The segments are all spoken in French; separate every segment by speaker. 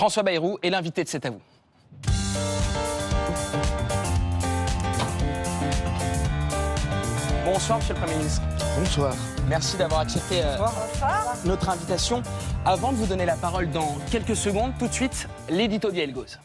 Speaker 1: François Bayrou est l'invité de C'est à vous. Bonsoir, Monsieur le Premier ministre.
Speaker 2: Bonsoir.
Speaker 1: Merci d'avoir accepté notre invitation. Avant de vous donner la parole dans quelques secondes, tout de suite, l'édito d'Yael Gauze.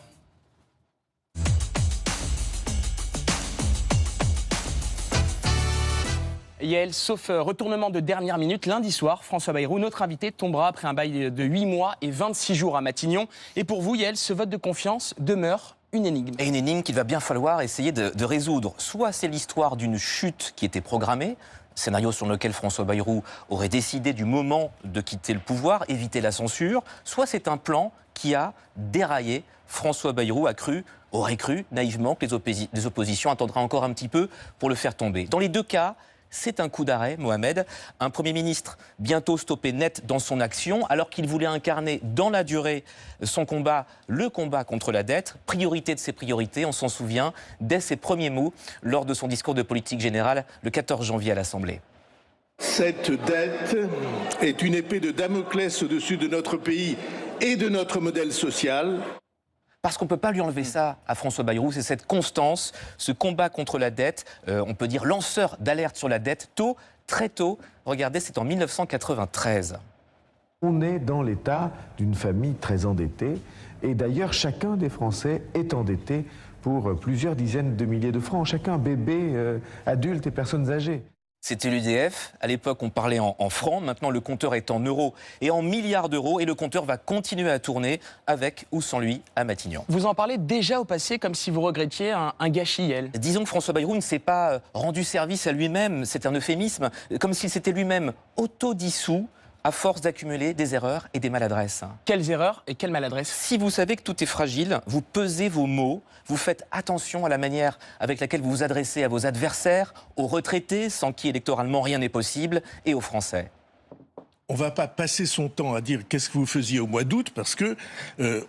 Speaker 1: Yael, sauf retournement de dernière minute, lundi soir, François Bayrou, notre invité, tombera après un bail de 8 mois et 26 jours à Matignon. Et pour vous, Yael, ce vote de confiance demeure une énigme.
Speaker 3: Et une énigme qu'il va bien falloir essayer de résoudre. Soit c'est l'histoire d'une chute qui était programmée, scénario sur lequel François Bayrou aurait décidé du moment de quitter le pouvoir, éviter la censure, soit c'est un plan qui a déraillé. François Bayrou aurait cru naïvement que les oppositions attendraient encore un petit peu pour le faire tomber. Dans les deux cas, c'est un coup d'arrêt, Mohamed. Un Premier ministre bientôt stoppé net dans son action, alors qu'il voulait incarner dans la durée son combat, le combat contre la dette, priorité de ses priorités, on s'en souvient, dès ses premiers mots, lors de son discours de politique générale le 14 janvier à l'Assemblée.
Speaker 2: Cette dette est une épée de Damoclès au-dessus de notre pays et de notre modèle social.
Speaker 3: Parce qu'on ne peut pas lui enlever ça à François Bayrou, c'est cette constance, ce combat contre la dette, on peut dire lanceur d'alerte sur la dette, très tôt. Regardez, c'est en 1993.
Speaker 4: On est dans l'état d'une famille très endettée, et d'ailleurs chacun des Français est endetté pour plusieurs dizaines de milliers de francs, chacun, bébé, adulte et personnes âgées.
Speaker 3: C'était l'UDF. À l'époque, on parlait en francs. Maintenant, le compteur est en euros et en milliards d'euros. Et le compteur va continuer à tourner avec ou sans lui à Matignon.
Speaker 1: Vous en parlez déjà au passé comme si vous regrettiez un gâchis, Yael.
Speaker 3: Disons que François Bayrou ne s'est pas rendu service à lui-même. C'est un euphémisme. Comme s'il s'était lui-même autodissous à force d'accumuler des erreurs et des maladresses.
Speaker 1: Quelles erreurs et quelles maladresses?
Speaker 3: Si vous savez que tout est fragile, vous pesez vos mots, vous faites attention à la manière avec laquelle vous vous adressez à vos adversaires, aux retraités, sans qui électoralement rien n'est possible, et aux Français.
Speaker 2: On ne va pas passer son temps à dire qu'est-ce que vous faisiez au mois d'août, parce que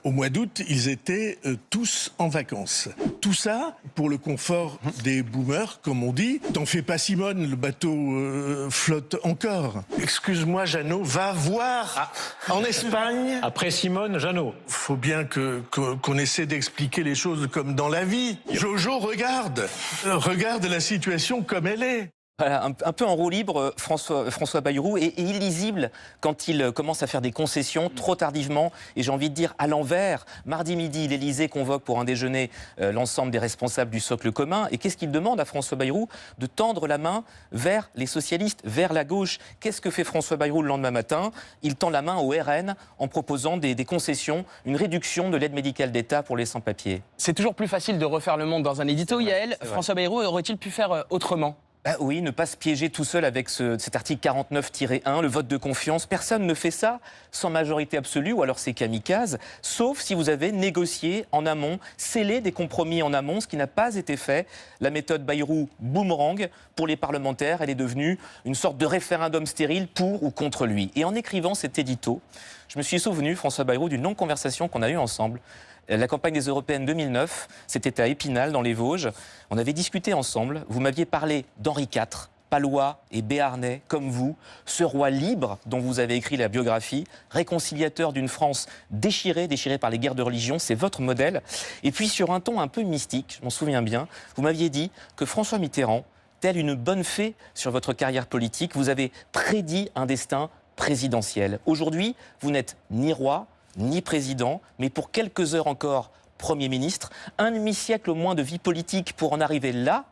Speaker 2: au mois d'août, ils étaient tous en vacances. Tout ça pour le confort des boomers, comme on dit. T'en fais pas, Simone, le bateau flotte encore. Excuse-moi, Jeannot, va voir en Espagne.
Speaker 5: Après Simone, Jeannot.
Speaker 2: Faut bien qu'on essaie d'expliquer les choses comme dans la vie. Jojo, regarde la situation comme elle est.
Speaker 3: Voilà, un peu en roue libre, François Bayrou, est illisible quand il commence à faire des concessions trop tardivement, et j'ai envie de dire à l'envers. Mardi midi, l'Élysée convoque pour un déjeuner l'ensemble des responsables du socle commun, et qu'est-ce qu'il demande à François Bayrou? De tendre la main vers les socialistes, vers la gauche. Qu'est-ce que fait François Bayrou le lendemain matin? Il tend la main au RN en proposant des concessions, une réduction de l'aide médicale d'État pour les sans-papiers.
Speaker 1: C'est toujours plus facile de refaire le monde dans un édito, Yael. François Bayrou aurait-il pu faire autrement?
Speaker 3: Oui, ne pas se piéger tout seul avec cet article 49-1, le vote de confiance. Personne ne fait ça sans majorité absolue, ou alors c'est kamikaze, sauf si vous avez négocié en amont, scellé des compromis en amont, ce qui n'a pas été fait. La méthode Bayrou boomerang pour les parlementaires, elle est devenue une sorte de référendum stérile pour ou contre lui. Et en écrivant cet édito, je me suis souvenu, François Bayrou, d'une longue conversation qu'on a eue ensemble. La campagne des Européennes 2009, c'était à Épinal, dans les Vosges. On avait discuté ensemble. Vous m'aviez parlé d'Henri IV, palois et béarnais comme vous, ce roi libre dont vous avez écrit la biographie, réconciliateur d'une France déchirée par les guerres de religion, c'est votre modèle. Et puis sur un ton un peu mystique, je m'en souviens bien, vous m'aviez dit que François Mitterrand, tel une bonne fée sur votre carrière politique, vous avez prédit un destin présidentiel. Aujourd'hui, vous n'êtes ni roi, ni président, mais pour quelques heures encore, Premier ministre. Un demi-siècle au moins de vie politique pour en arriver là.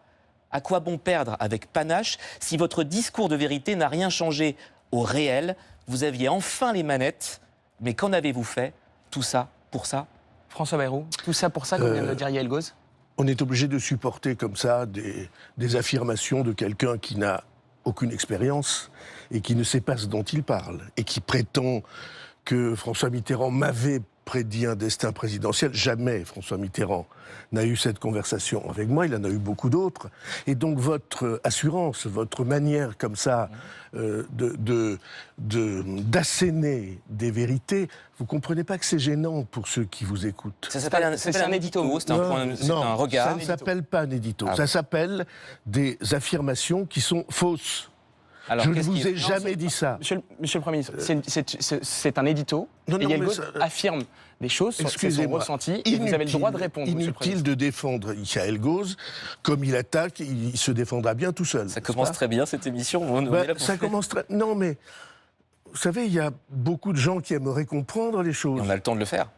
Speaker 3: À quoi bon perdre avec panache si votre discours de vérité n'a rien changé au réel? Vous aviez enfin les manettes, mais qu'en avez-vous fait? Tout ça pour ça?
Speaker 1: François Bayrou, tout ça pour ça, comme vient de le dire Yael Gauze?
Speaker 2: On est obligé de supporter comme ça des affirmations de quelqu'un qui n'a aucune expérience et qui ne sait pas ce dont il parle et qui prétend que François Mitterrand m'avait prédit un destin présidentiel. Jamais François Mitterrand n'a eu cette conversation avec moi, il en a eu beaucoup d'autres. Et donc votre assurance, votre manière comme ça d'asséner des vérités, vous comprenez pas que c'est gênant pour ceux qui vous écoutent.
Speaker 3: Ça s'appelle un édito, c'est un regard.
Speaker 2: Ça ne s'appelle pas un édito, ça s'appelle des affirmations qui sont fausses.
Speaker 1: Alors,
Speaker 2: Je ne
Speaker 1: qu'est-ce
Speaker 2: vous
Speaker 1: qui-
Speaker 2: ai
Speaker 1: Non,
Speaker 2: jamais
Speaker 1: c'est-
Speaker 2: dit ça.
Speaker 1: Monsieur le Premier ministre, c'est un édito.
Speaker 2: Non,
Speaker 1: et
Speaker 2: non,
Speaker 1: Yael
Speaker 2: mais
Speaker 1: Gauze
Speaker 2: ça-
Speaker 1: affirme des choses, c'est son
Speaker 2: Excusez-moi.
Speaker 1: ressenti, et vous avez le droit de répondre, monsieur le Premier
Speaker 2: Inutile
Speaker 1: ministre.
Speaker 2: de défendre Yael Gauze. Comme il attaque, il se défendra bien tout seul.
Speaker 3: Ça
Speaker 2: n'est-ce
Speaker 3: commence
Speaker 2: pas
Speaker 3: très bien cette émission. On
Speaker 2: Bah,
Speaker 3: est là pour
Speaker 2: ça commence très... Non, mais vous savez, il y a beaucoup de gens qui aimeraient comprendre les choses
Speaker 3: On a le temps de le faire.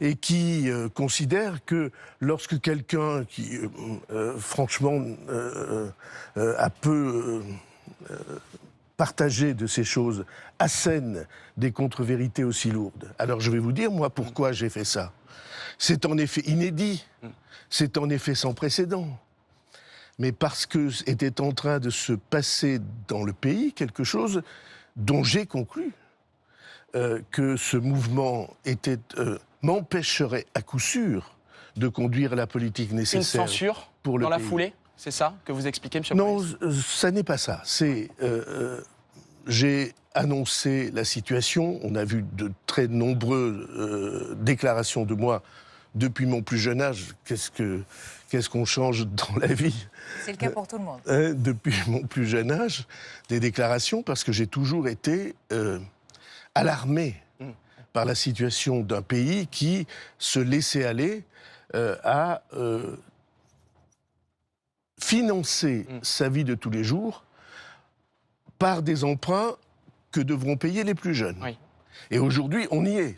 Speaker 2: et qui considèrent que lorsque quelqu'un qui, franchement, a peu partagé de ces choses, assène des contre-vérités aussi lourdes. Alors je vais vous dire, moi, pourquoi j'ai fait ça. C'est en effet inédit, c'est en effet sans précédent. Mais parce que était en train de se passer dans le pays quelque chose dont j'ai conclu que ce mouvement m'empêcherait à coup sûr de conduire la politique
Speaker 1: Une
Speaker 2: nécessaire
Speaker 1: censure
Speaker 2: pour le
Speaker 1: dans la
Speaker 2: pays.
Speaker 1: foulée, c'est ça que vous expliquez, monsieur le Premier
Speaker 2: Non,
Speaker 1: ministre?
Speaker 2: ça n'est pas ça. C'est j'ai annoncé la situation. On a vu de très nombreuses déclarations de moi depuis mon plus jeune âge. Qu'est-ce qu'on change dans la vie
Speaker 5: C'est le cas pour tout le monde.
Speaker 2: depuis mon plus jeune âge, des déclarations, parce que j'ai toujours été alarmé par la situation d'un pays qui se laissait aller à financer sa vie de tous les jours par des emprunts que devront payer les plus jeunes.
Speaker 1: Oui.
Speaker 2: Et aujourd'hui, on y est.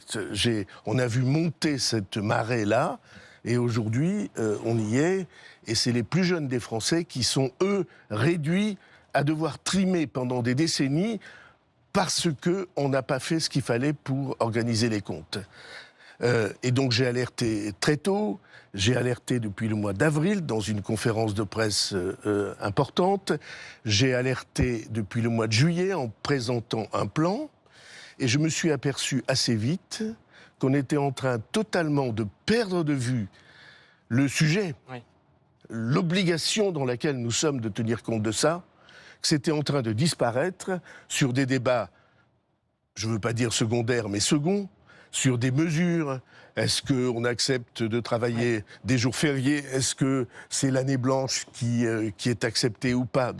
Speaker 2: On a vu monter cette marée-là, et aujourd'hui, on y est, et c'est les plus jeunes des Français qui sont, eux, réduits à devoir trimer pendant des décennies parce qu'on n'a pas fait ce qu'il fallait pour organiser les comptes. Et donc j'ai alerté très tôt, j'ai alerté depuis le mois d'avril dans une conférence de presse importante, j'ai alerté depuis le mois de juillet en présentant un plan, et je me suis aperçu assez vite qu'on était en train totalement de perdre de vue le sujet,
Speaker 1: Oui.
Speaker 2: l'obligation dans laquelle nous sommes de tenir compte de ça, que c'était en train de disparaître sur des débats, je ne veux pas dire secondaires, mais seconds, sur des mesures. Est-ce qu'on accepte de travailler des jours fériés? Est-ce que c'est l'année blanche qui est acceptée ou pas?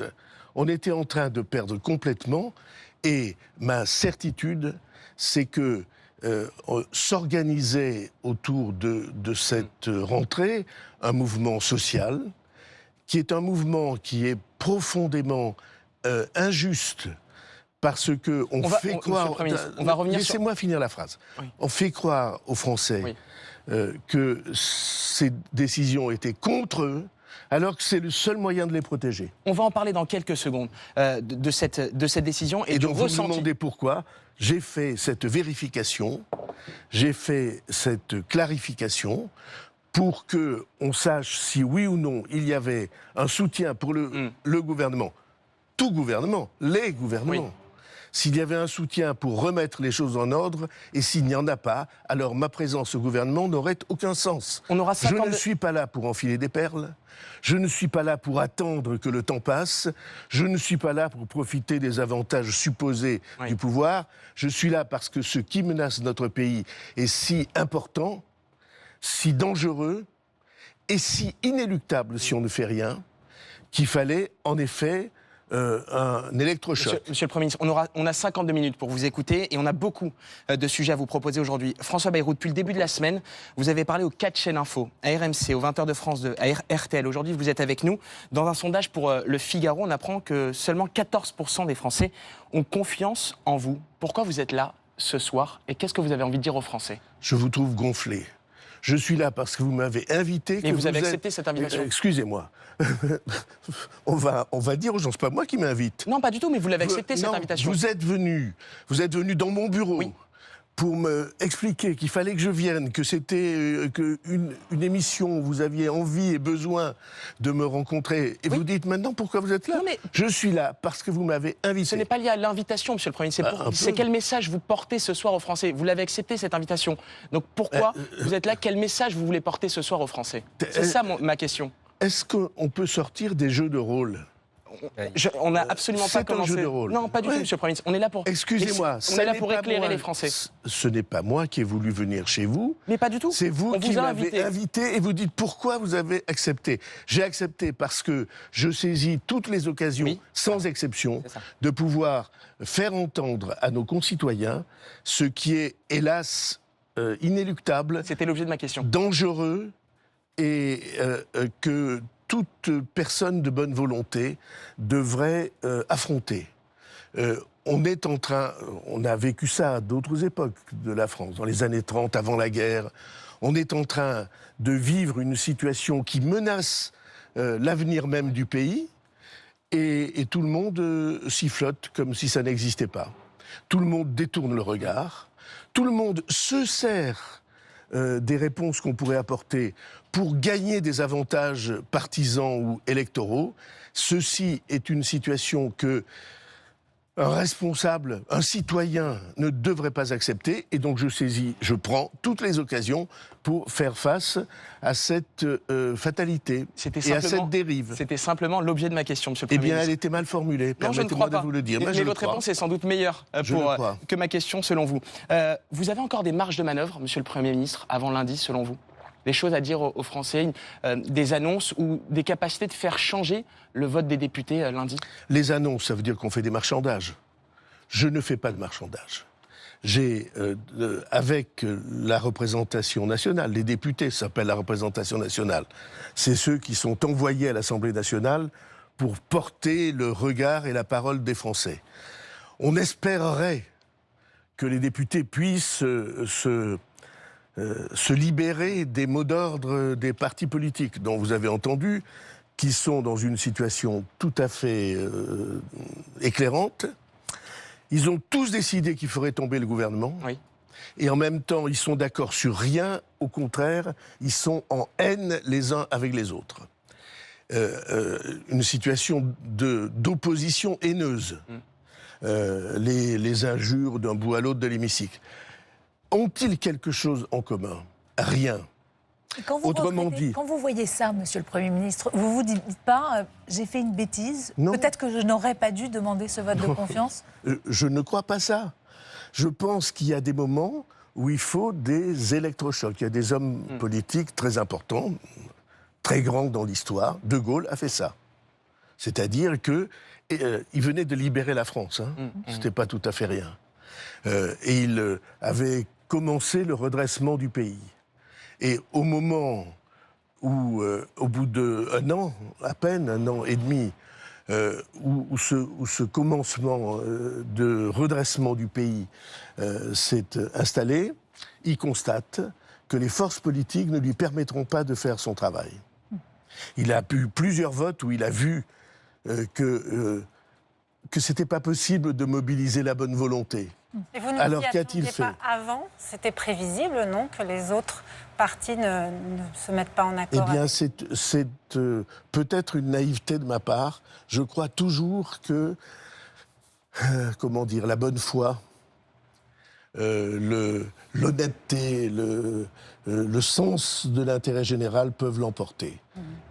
Speaker 2: On était en train de perdre complètement, et ma certitude, c'est que s'organisait autour de cette rentrée un mouvement social, qui est un mouvement qui est profondément injuste, parce que on fait croire...
Speaker 1: Monsieur le Premier ministre, on va revenir sur...
Speaker 2: Laissez-moi finir la phrase.
Speaker 1: Oui.
Speaker 2: On fait croire aux Français que ces décisions étaient contre eux, alors que c'est le seul moyen de les protéger.
Speaker 1: On va en parler dans quelques secondes de cette décision et,
Speaker 2: Et
Speaker 1: du
Speaker 2: donc vous me
Speaker 1: ressenti.
Speaker 2: demandez pourquoi j'ai fait cette vérification, j'ai fait cette clarification, pour qu'on sache si oui ou non il y avait un soutien pour le gouvernement, tout gouvernement, les gouvernements.
Speaker 1: Oui.
Speaker 2: S'il y avait un soutien pour remettre les choses en ordre, et s'il n'y en a pas, alors ma présence au gouvernement n'aurait aucun sens.
Speaker 1: On aura
Speaker 2: Je
Speaker 1: 52
Speaker 2: ne suis pas là pour enfiler des perles, je ne suis pas là pour attendre que le temps passe, je ne suis pas là pour profiter des avantages supposés du pouvoir, je suis là parce que ce qui menace notre pays est si important, si dangereux et si inéluctable si on ne fait rien, qu'il fallait en effet un électrochoc.
Speaker 1: Monsieur le Premier ministre, on a 52 minutes pour vous écouter et on a beaucoup de sujets à vous proposer aujourd'hui. François Bayrou, depuis le début de la semaine, vous avez parlé aux 4 chaînes info, à RMC, aux 20h de France 2, à RTL. Aujourd'hui, vous êtes avec nous. Dans un sondage pour Le Figaro, on apprend que seulement 14% des Français ont confiance en vous. Pourquoi vous êtes là ce soir et qu'est-ce que vous avez envie de dire aux Français?
Speaker 2: Je vous trouve gonflé. Je suis là parce que vous m'avez invité.
Speaker 1: Et vous avez accepté cette invitation?
Speaker 2: Excusez-moi. on va dire aux gens, c'est pas moi qui m'invite.
Speaker 1: Non, pas du tout, mais vous l'avez accepté cette invitation.
Speaker 2: Vous êtes venu dans mon bureau.
Speaker 1: Oui.
Speaker 2: Pour me expliquer qu'il fallait que je vienne, que c'était une émission où vous aviez envie et besoin de me rencontrer. Et vous dites maintenant pourquoi vous êtes là?
Speaker 1: Non, mais...
Speaker 2: Je suis là parce que vous m'avez invité.
Speaker 1: Ce n'est pas lié à l'invitation, monsieur le Premier ministre. C'est quel message vous portez ce soir aux Français? Vous l'avez accepté, cette invitation. Donc pourquoi vous êtes là? Quel message vous voulez porter ce soir aux Français? C'est ça ma question.
Speaker 2: Est-ce qu'on peut sortir des jeux de rôle?
Speaker 1: on n'a absolument pas commencé.
Speaker 2: C'est un jeu de rôle.
Speaker 1: Non, pas du tout, Monsieur le Premier ministre. On est là pour.
Speaker 2: Excusez-moi.
Speaker 1: On est là pour éclairer les Français.
Speaker 2: Ce n'est pas moi qui ai voulu venir chez vous.
Speaker 1: Mais pas du tout.
Speaker 2: C'est vous qui m'avez invité et vous dites pourquoi vous avez accepté. J'ai accepté parce que je saisis toutes les occasions, sans exception, de pouvoir faire entendre à nos concitoyens ce qui est, hélas, inéluctable.
Speaker 1: C'était l'objet de ma question.
Speaker 2: Dangereux et que toute personne de bonne volonté devrait affronter. On est en train, on a vécu ça à d'autres époques de la France, dans les années 30, avant la guerre. On est en train de vivre une situation qui menace l'avenir même du pays et tout le monde sifflote comme si ça n'existait pas. Tout le monde détourne le regard. Tout le monde se sert des réponses qu'on pourrait apporter pour gagner des avantages partisans ou électoraux. Ceci est une situation que un responsable, un citoyen ne devrait pas accepter. Et donc je prends toutes les occasions pour faire face à cette fatalité et à cette dérive.
Speaker 1: C'était simplement l'objet de ma question, Monsieur le Premier ministre.
Speaker 2: Elle était mal formulée. Permettez-moi de vous le dire.
Speaker 1: Mais votre réponse est sans doute meilleure que ma question, selon vous. Vous avez encore des marges de manœuvre, Monsieur le Premier ministre, avant lundi, selon vous ? Des choses à dire aux Français, des annonces ou des capacités de faire changer le vote des députés lundi ?
Speaker 2: Les annonces, ça veut dire qu'on fait des marchandages. Je ne fais pas de marchandage. J'ai, avec la représentation nationale, les députés s'appellent la représentation nationale, c'est ceux qui sont envoyés à l'Assemblée nationale pour porter le regard et la parole des Français. On espérerait que les députés puissent se libérer des mots d'ordre des partis politiques dont vous avez entendu, qui sont dans une situation tout à fait éclairante. Ils ont tous décidé qu'il ferait tomber le gouvernement.
Speaker 1: Oui.
Speaker 2: Et en même temps, ils sont d'accord sur rien. Au contraire, ils sont en haine les uns avec les autres. Une situation d'opposition haineuse. Les injures d'un bout à l'autre de l'hémicycle. Ont-ils quelque chose en commun ? Rien.
Speaker 5: Autrement dit, quand vous voyez ça, Monsieur le Premier ministre, vous vous dites pas j'ai fait une bêtise. Peut-être que je n'aurais pas dû demander ce vote de confiance.
Speaker 2: Je ne crois pas ça. Je pense qu'il y a des moments où il faut des électrochocs. Il y a des hommes politiques très importants, très grands dans l'histoire. De Gaulle a fait ça. C'est-à-dire que il venait de libérer la France. C'était pas tout à fait rien. Et il avait commencé le redressement du pays. Et au moment où, au bout d'un an, à peine un an et demi, où ce commencement de redressement du pays s'est installé, il constate que les forces politiques ne lui permettront pas de faire son travail. Il a eu plusieurs votes où il a vu que c'était pas possible de mobiliser la bonne volonté.
Speaker 6: Et vous ne
Speaker 2: Alors
Speaker 6: vous y
Speaker 2: qu'a-t-il
Speaker 6: attendiez
Speaker 2: fait
Speaker 6: pas avant ? C'était prévisible, non, que les autres partis ne se mettent pas en accord?
Speaker 2: Eh bien, c'est peut-être une naïveté de ma part. Je crois toujours que, comment dire, la bonne foi, l'honnêteté, le sens de l'intérêt général peuvent l'emporter.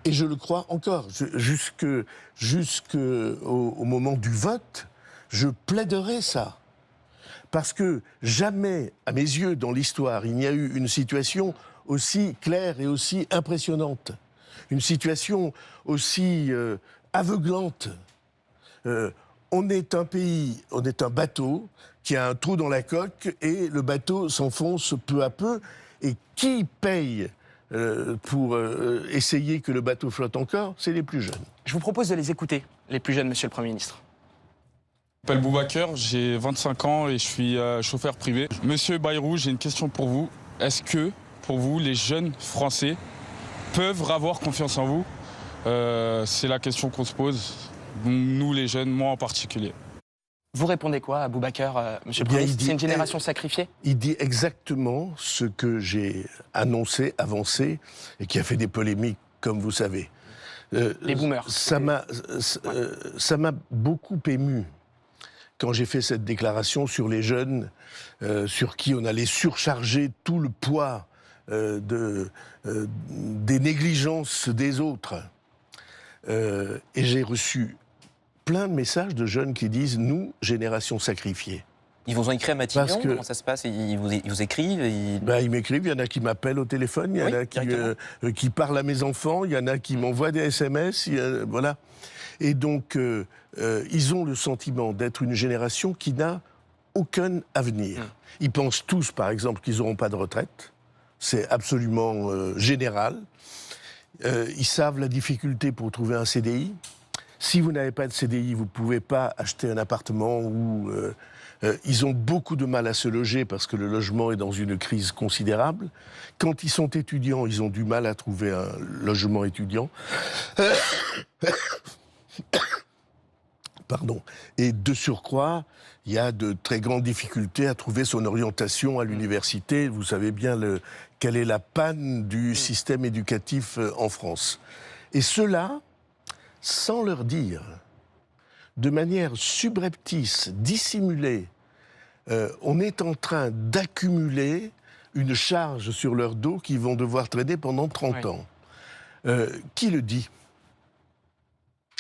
Speaker 2: Et je le crois encore. Jusqu'au moment du vote, je plaiderai ça. Parce que jamais, à mes yeux, dans l'histoire, il n'y a eu une situation aussi claire et aussi impressionnante. Une situation aussi aveuglante. On est un pays, on est un bateau qui a un trou dans la coque et le bateau s'enfonce peu à peu. Et qui paye pour essayer que le bateau flotte encore? C'est les plus jeunes.
Speaker 1: Je vous propose de les écouter, les plus jeunes, Monsieur le Premier ministre.
Speaker 7: Je m'appelle Boubacar, j'ai 25 ans et je suis chauffeur privé. Monsieur Bayrou, j'ai une question pour vous. Est-ce que, pour vous, les jeunes Français peuvent avoir confiance en vous? C'est la question qu'on se pose, nous les jeunes, moi en particulier.
Speaker 1: Vous répondez quoi à Boubacar, Monsieur le Premier ministre? C'est une génération sacrifiée?
Speaker 2: Il dit exactement ce que j'ai annoncé, avancé, et qui a fait des polémiques, comme vous savez.
Speaker 1: Les boomers.
Speaker 2: Ça m'a beaucoup ému quand j'ai fait cette déclaration sur les jeunes, sur qui on allait surcharger tout le poids des négligences des autres. Et j'ai reçu plein de messages de jeunes qui disent « Nous, génération sacrifiée ».
Speaker 3: Ils vous ont écrit à Matignon, comment ça se passe? Ils vous écrivent
Speaker 2: Ils m'écrivent, il y en a qui m'appellent au téléphone, il y en a qui parlent à mes enfants, il y en a qui m'envoient des SMS, voilà. Et donc, ils ont le sentiment d'être une génération qui n'a aucun avenir. Ils pensent tous, par exemple, qu'ils n'auront pas de retraite. C'est absolument général. Ils savent la difficulté pour trouver un CDI. Si vous n'avez pas de CDI, vous ne pouvez pas acheter un appartement ou... ils ont beaucoup de mal à se loger parce que le logement est dans une crise considérable. Quand ils sont étudiants, ils ont du mal à trouver un logement étudiant. Pardon. Et de surcroît, il y a de très grandes difficultés à trouver son orientation à l'université. Vous savez bien quelle est la panne du système éducatif en France. Et cela, sans leur dire, de manière subreptice, dissimulée, on est en train d'accumuler une charge sur leur dos qu'ils vont devoir traîner pendant 30 ans. Qui le dit?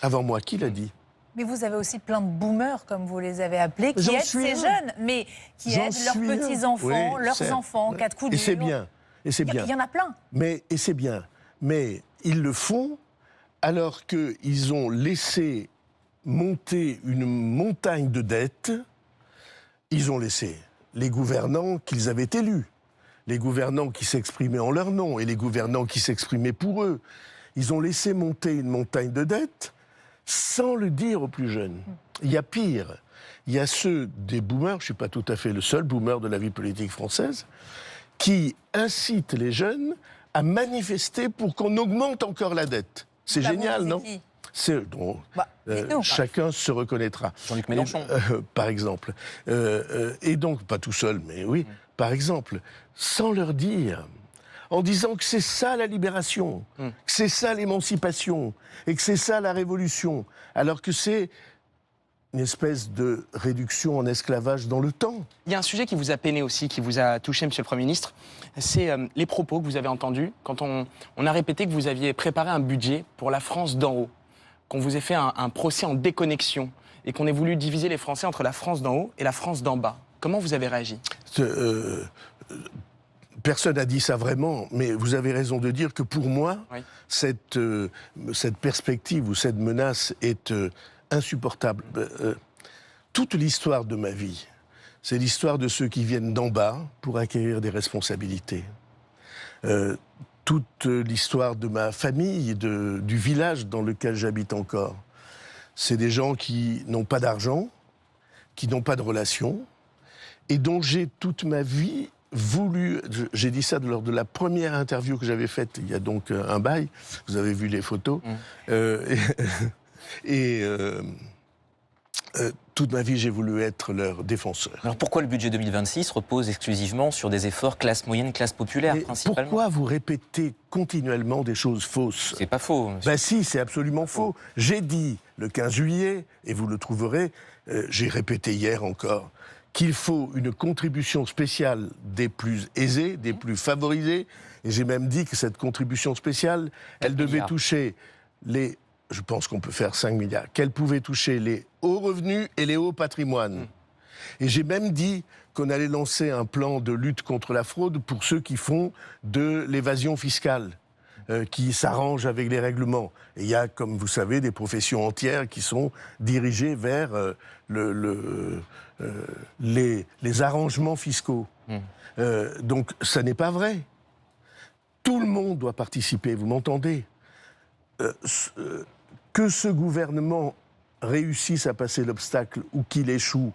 Speaker 2: Avant moi, qui l'a dit?
Speaker 5: Mais vous avez aussi plein de boomers, comme vous les avez appelés, qui aident ces jeunes, mais qui aident leurs petits-enfants, leurs enfants, cas de coup dur.
Speaker 2: Et c'est bien. Et c'est bien.
Speaker 5: Il y en a plein.
Speaker 2: Et c'est bien. Mais ils le font alors qu'ils ont laissé monter une montagne de dettes. Ils ont laissé les gouvernants qu'ils avaient élus, les gouvernants qui s'exprimaient en leur nom et les gouvernants qui s'exprimaient pour eux. Ils ont laissé monter une montagne de dettes sans le dire aux plus jeunes. Il y a pire. Il y a ceux des boomers, je ne suis pas tout à fait le seul boomer de la vie politique française, qui incitent les jeunes à manifester pour qu'on augmente encore la dette. C'est génial, non? Chacun se reconnaîtra.
Speaker 3: Jean-Luc Mélenchon.
Speaker 2: Par exemple. Et donc, pas tout seul, mais oui, par exemple, sans leur dire, en disant que c'est ça la libération, que c'est ça l'émancipation, et que c'est ça la révolution, alors que c'est une espèce de réduction en esclavage dans le temps.
Speaker 1: Il y a un sujet qui vous a peiné aussi, qui vous a touché, Monsieur le Premier ministre, c'est les propos que vous avez entendus quand on a répété que vous aviez préparé un budget pour la France d'en haut, qu'on vous ait fait un procès en déconnexion et qu'on ait voulu diviser les Français entre la France d'en haut et la France d'en bas. Comment vous avez réagi?
Speaker 2: Personne n'a dit ça vraiment, mais vous avez raison de dire que pour moi, cette perspective ou cette menace est insupportable. Toute l'histoire de ma vie, c'est l'histoire de ceux qui viennent d'en bas pour acquérir des responsabilités. Toute l'histoire de ma famille, du village dans lequel j'habite encore, c'est des gens qui n'ont pas d'argent, qui n'ont pas de relations, et dont j'ai toute ma vie voulu, j'ai dit ça lors de la première interview que j'avais faite, il y a donc un bail, vous avez vu les photos, toute ma vie, j'ai voulu être leur défenseur.
Speaker 3: Alors pourquoi le budget 2026 repose exclusivement sur des efforts classe moyenne, classe populaire, principalement?
Speaker 2: Pourquoi vous répétez continuellement des choses fausses?
Speaker 3: C'est pas faux.
Speaker 2: Ben si, c'est absolument faux. J'ai dit le 15 juillet, et vous le trouverez, j'ai répété hier encore, qu'il faut une contribution spéciale des plus aisés, des plus favorisés, et j'ai même dit que cette contribution spéciale, elle devait toucher les... Je pense qu'on peut faire 5 milliards, qu'elle pouvait toucher les hauts revenus et les hauts patrimoines. Et j'ai même dit qu'on allait lancer un plan de lutte contre la fraude pour ceux qui font de l'évasion fiscale, qui s'arrangent avec les règlements. Et il y a, comme vous savez, des professions entières qui sont dirigées vers les arrangements fiscaux. Donc, ça n'est pas vrai. Tout le monde doit participer, vous m'entendez? Que ce gouvernement réussisse à passer l'obstacle ou qu'il échoue,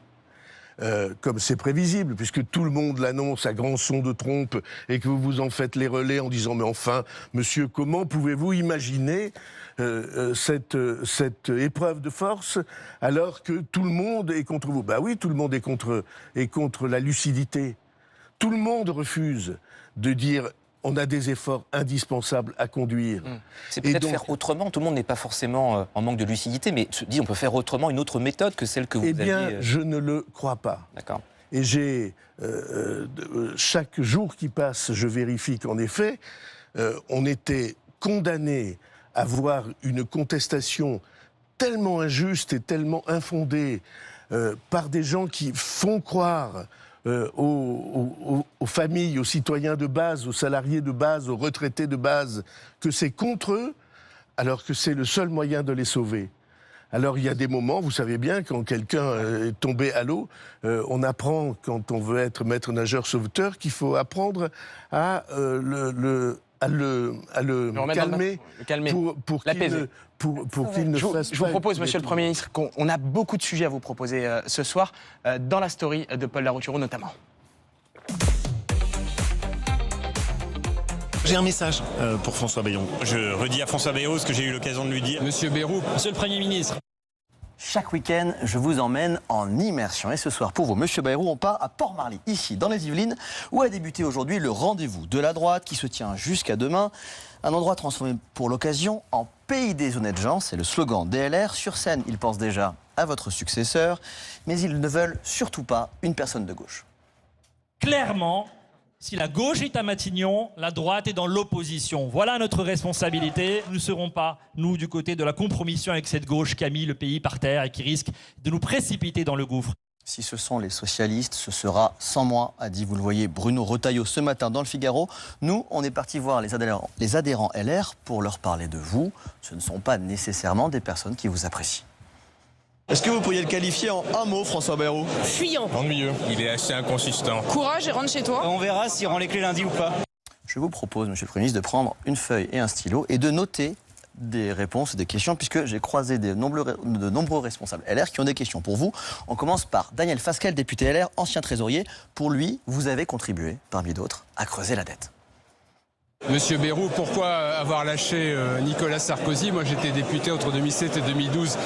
Speaker 2: comme c'est prévisible, puisque tout le monde l'annonce à grand son de trompe et que vous vous en faites les relais en disant « Mais enfin, monsieur, comment pouvez-vous imaginer cette épreuve de force alors que tout le monde est contre vous ?» Ben oui, tout le monde est contre la lucidité. Tout le monde refuse de dire « On a des efforts indispensables à conduire. »
Speaker 3: C'est peut-être faire autrement. Tout le monde n'est pas forcément en manque de lucidité, mais se dit on peut faire autrement, une autre méthode que celle que vous aviez...
Speaker 2: Eh bien, je ne le crois pas.
Speaker 3: D'accord.
Speaker 2: Et chaque jour qui passe, je vérifie qu'en effet, on était condamné à voir une contestation tellement injuste et tellement infondée par des gens qui font croire aux familles, aux citoyens de base, aux salariés de base, aux retraités de base, que c'est contre eux, alors que c'est le seul moyen de les sauver. Alors il y a des moments, vous savez bien, quand quelqu'un est tombé à l'eau, on apprend, quand on veut être maître nageur sauveteur, qu'il faut apprendre à le calmer, pour qu'il ne fasse pas...
Speaker 1: Je vous propose, Monsieur le Premier ministre, qu'on a beaucoup de sujets à vous proposer ce soir, dans la story de Paul Larouturou notamment.
Speaker 8: J'ai un message pour François Bayrou. Je redis à François Bayrou ce que j'ai eu l'occasion de lui dire.
Speaker 9: Monsieur Bayrou, Monsieur le Premier ministre.
Speaker 10: Chaque week-end, je vous emmène en immersion. Et ce soir, pour vous, Monsieur Bayrou, on part à Port-Marly, ici, dans les Yvelines, où a débuté aujourd'hui le rendez-vous de la droite qui se tient jusqu'à demain. Un endroit transformé pour l'occasion en pays des honnêtes gens. C'est le slogan DLR. Sur scène, ils pensent déjà à votre successeur, mais ils ne veulent surtout pas une personne de gauche.
Speaker 9: Clairement, si la gauche est à Matignon, la droite est dans l'opposition. Voilà notre responsabilité. Nous ne serons pas, nous, du côté de la compromission avec cette gauche qui a mis le pays par terre et qui risque de nous précipiter dans le gouffre.
Speaker 10: Si ce sont les socialistes, ce sera sans moi, a dit, vous le voyez, Bruno Retailleau ce matin dans le Figaro. Nous, on est parti voir les adhérents LR pour leur parler de vous. Ce ne sont pas nécessairement des personnes qui vous apprécient. Est-ce que vous pourriez le qualifier en un mot, François Bayrou?
Speaker 11: Fuyant.
Speaker 7: Ennuyeux. Il est assez inconsistant.
Speaker 11: Courage et rentre chez toi.
Speaker 12: On verra s'il rend les clés lundi ou pas.
Speaker 10: Je vous propose, Monsieur le Premier ministre, de prendre une feuille et un stylo et de noter des réponses et des questions, puisque j'ai croisé de nombreux responsables LR qui ont des questions pour vous. On commence par Daniel Fasquelle, député LR, ancien trésorier. Pour lui, vous avez contribué, parmi d'autres, à creuser la dette.
Speaker 7: Monsieur Bayrou, pourquoi avoir lâché Nicolas Sarkozy? Moi, j'étais député entre 2007 et 2012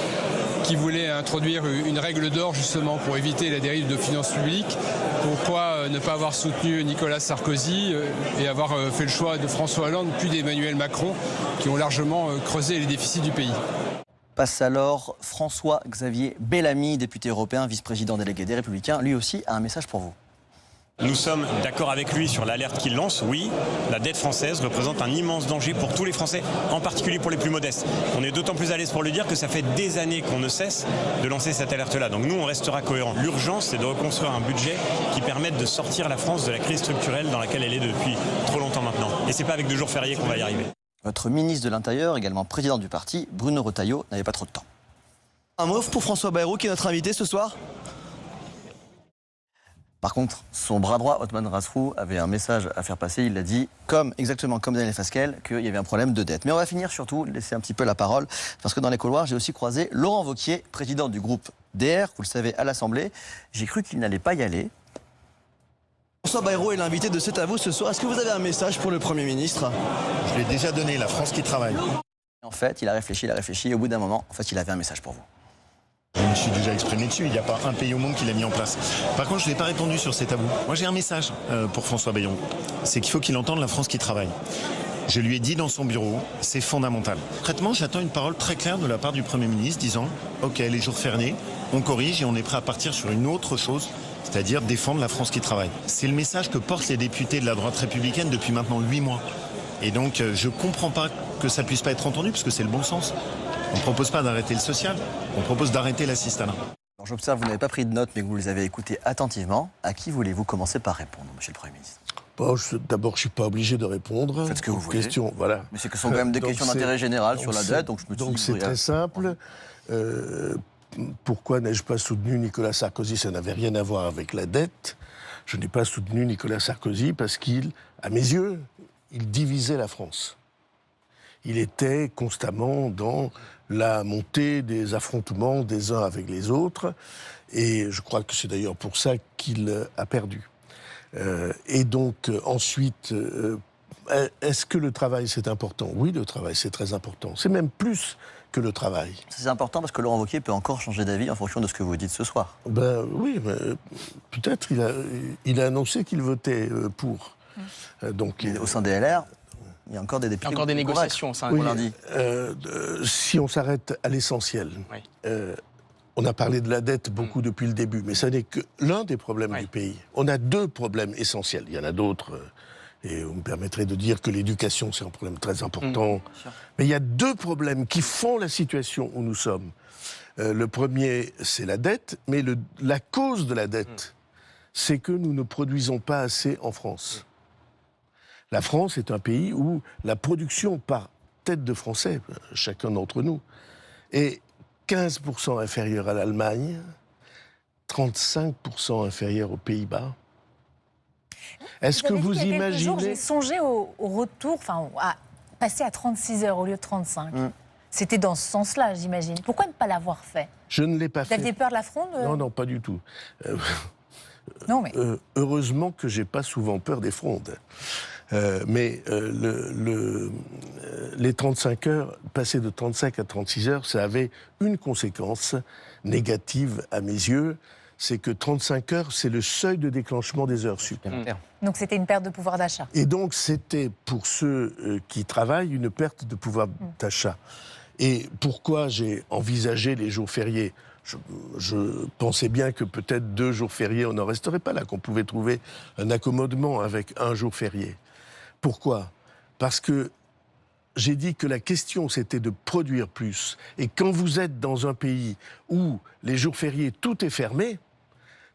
Speaker 7: qui voulait introduire une règle d'or justement pour éviter la dérive de finances publiques. Pourquoi ne pas avoir soutenu Nicolas Sarkozy et avoir fait le choix de François Hollande puis d'Emmanuel Macron qui ont largement creusé les déficits du pays?
Speaker 10: Passe alors François-Xavier Bellamy, député européen, vice-président délégué des Républicains. Lui aussi a un message pour vous.
Speaker 8: Nous sommes d'accord avec lui sur l'alerte qu'il lance. Oui, la dette française représente un immense danger pour tous les Français, en particulier pour les plus modestes. On est d'autant plus à l'aise pour le dire que ça fait des années qu'on ne cesse de lancer cette alerte-là. Donc nous, on restera cohérents. L'urgence, c'est de reconstruire un budget qui permette de sortir la France de la crise structurelle dans laquelle elle est depuis trop longtemps maintenant. Et c'est pas avec 2 jours fériés qu'on va y arriver.
Speaker 10: Votre ministre de l'Intérieur, également président du parti, Bruno Retailleau, n'avait pas trop de temps. Un mot pour François Bayrou, qui est notre invité ce soir. Par contre, son bras droit, Othman Rasrou, avait un message à faire passer. Il l'a dit, exactement comme Daniel Fasquelle, qu'il y avait un problème de dette. Mais on va finir surtout, laisser un petit peu la parole, parce que dans les couloirs, j'ai aussi croisé Laurent Wauquiez, président du groupe DR, vous le savez, à l'Assemblée. J'ai cru qu'il n'allait pas y aller. François Bayrou est l'invité de C'est à vous ce soir. Est-ce que vous avez un message pour le Premier ministre?
Speaker 8: Je l'ai déjà donné, la France qui travaille.
Speaker 10: En fait, il a réfléchi, et au bout d'un moment, en fait, il avait un message pour vous.
Speaker 8: Je me suis déjà exprimé dessus, il n'y a pas un pays au monde qui l'a mis en place. Par contre, je n'ai pas répondu sur ces tabous. Moi, j'ai un message pour François Bayrou. C'est qu'il faut qu'il entende la France qui travaille. Je lui ai dit dans son bureau, c'est fondamental. Concrètement, j'attends une parole très claire de la part du Premier ministre disant « Ok, les jours fériés, on corrige et on est prêt à partir sur une autre chose, c'est-à-dire défendre la France qui travaille. » C'est le message que portent les députés de la droite républicaine depuis maintenant 8 mois. Et donc, je ne comprends pas que ça ne puisse pas être entendu, parce que c'est le bon sens. On ne propose pas d'arrêter le social, on propose d'arrêter l'assistanat.
Speaker 10: J'observe que vous n'avez pas pris de notes, mais que vous les avez écoutées attentivement. À qui voulez-vous commencer par répondre, Monsieur le Premier ministre?
Speaker 2: D'abord, je ne suis pas obligé de répondre.
Speaker 10: Faites ce que vous voulez.
Speaker 2: Question, voilà.
Speaker 10: Mais c'est que ce sont quand même des questions d'intérêt général sur la dette, donc je me dis...
Speaker 2: Donc c'est très simple. Pourquoi n'ai-je pas soutenu Nicolas Sarkozy? Ça n'avait rien à voir avec la dette. Je n'ai pas soutenu Nicolas Sarkozy parce qu'il, à mes yeux, il divisait la France. Il était constamment dans la montée des affrontements des uns avec les autres. Et je crois que c'est d'ailleurs pour ça qu'il a perdu. Et donc, ensuite, est-ce que le travail, c'est important? Oui, le travail, c'est très important. C'est même plus que le travail.
Speaker 10: C'est important parce que Laurent Wauquiez peut encore changer d'avis en fonction de ce que vous dites ce soir.
Speaker 2: Ben oui, peut-être. Il a annoncé qu'il votait pour. Donc,
Speaker 10: au sein des LR, il y a encore des députés.
Speaker 1: Il y a encore des négociations, ça,
Speaker 2: oui,
Speaker 1: on l'a dit.
Speaker 2: Si on s'arrête à l'essentiel, oui. On a parlé de la dette beaucoup depuis le début, mais ça n'est que l'un des problèmes du pays. On a 2 problèmes essentiels. Il y en a d'autres Et vous me permettrez de dire que l'éducation, c'est un problème très important. Mais il y a deux problèmes qui font la situation où nous sommes. Le premier, c'est la dette, mais la cause de la dette, c'est que nous ne produisons pas assez en France. La France est un pays où la production par tête de Français, chacun d'entre nous, est 15% inférieure à l'Allemagne, 35% inférieure aux Pays-Bas. Est-ce que vous imaginez...
Speaker 5: J'ai songé au retour, enfin, à passer à 36 heures au lieu de 35. C'était dans ce sens-là, j'imagine. Pourquoi ne pas l'avoir fait?
Speaker 2: Je ne l'ai pas fait.
Speaker 5: Vous aviez peur de la fronde?
Speaker 2: Non, non, pas du tout.
Speaker 5: Non, mais...
Speaker 2: heureusement que j'ai pas souvent peur des frondes. Mais les 35 heures, passer de 35 à 36 heures, ça avait une conséquence négative à mes yeux, c'est que 35 heures, c'est le seuil de déclenchement des heures supplémentaires.
Speaker 5: Donc c'était une perte de pouvoir d'achat.
Speaker 2: Et donc c'était, pour ceux qui travaillent, une perte de pouvoir d'achat. Et pourquoi j'ai envisagé les jours fériés ? Je pensais bien que peut-être 2 jours fériés, on n'en resterait pas là, qu'on pouvait trouver un accommodement avec un jour férié. Pourquoi ? Parce que j'ai dit que la question, c'était de produire plus. Et quand vous êtes dans un pays où les jours fériés, tout est fermé,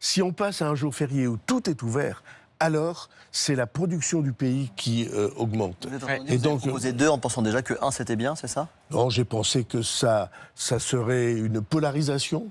Speaker 2: si on passe à un jour férié où tout est ouvert, alors c'est la production du pays qui augmente.
Speaker 10: Vous avez proposé 2 en pensant déjà que 1 c'était bien, c'est ça?
Speaker 2: Non, j'ai pensé que ça serait une polarisation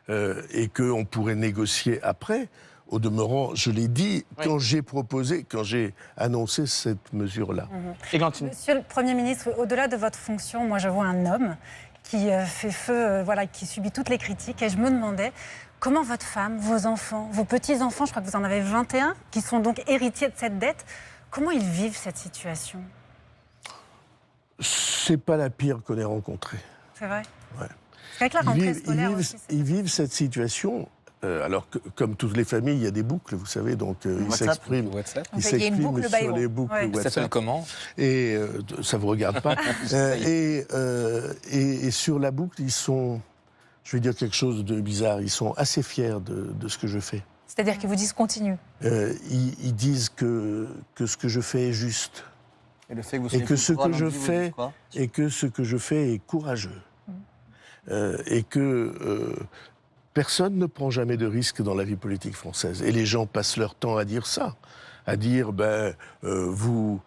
Speaker 2: et qu'on pourrait négocier après. Au demeurant, je l'ai dit quand j'ai annoncé cette mesure-là.
Speaker 1: Églantine.
Speaker 6: Monsieur le Premier ministre, au-delà de votre fonction, moi je vois un homme qui fait feu, qui subit toutes les critiques. Et je me demandais comment votre femme, vos enfants, vos petits-enfants, je crois que vous en avez 21, qui sont donc héritiers de cette dette, comment ils vivent cette situation?
Speaker 2: C'est pas la pire qu'on ait rencontrée.
Speaker 6: C'est vrai?
Speaker 2: Ouais.
Speaker 6: Avec la rentrée scolaire
Speaker 2: ils vivent cette situation. Alors que, comme toutes les familles, il y a des boucles, vous savez, donc ils s'expriment. Ils s'expriment sur les boucles WhatsApp.
Speaker 3: Ça s'appelle comment?
Speaker 2: Et ça vous regarde pas. Et sur la boucle, ils sont, je vais dire quelque chose de bizarre, ils sont assez fiers de ce que je fais.
Speaker 5: C'est-à-dire qu'ils vous disent continue.
Speaker 2: Ils disent que ce que je fais est juste.
Speaker 10: Et le fait que vous
Speaker 2: et que ce que je fais est courageux. Et que personne ne prend jamais de risque dans la vie politique française. Et les gens passent leur temps à dire ça. À dire, vous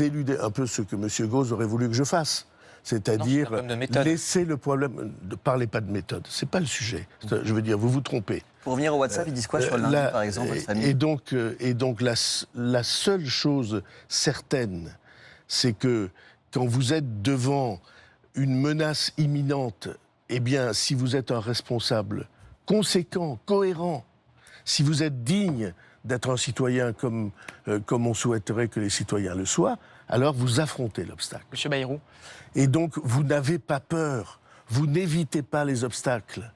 Speaker 2: éludez un peu ce que M. Gauze aurait voulu que je fasse. C'est-à-dire laisser le problème... Ne parlez pas de méthode, c'est pas le sujet. Je veux dire, vous vous trompez.
Speaker 10: Pour revenir au WhatsApp, ils disent quoi sur le lundi, par exemple, votre famille ?
Speaker 2: Et donc la seule chose certaine, c'est que quand vous êtes devant une menace imminente, eh bien, si vous êtes un responsable conséquent, cohérent, si vous êtes digne d'être un citoyen comme on souhaiterait que les citoyens le soient, alors vous affrontez l'obstacle.
Speaker 1: Monsieur Bayrou.
Speaker 2: Et donc, vous n'avez pas peur, vous n'évitez pas les obstacles.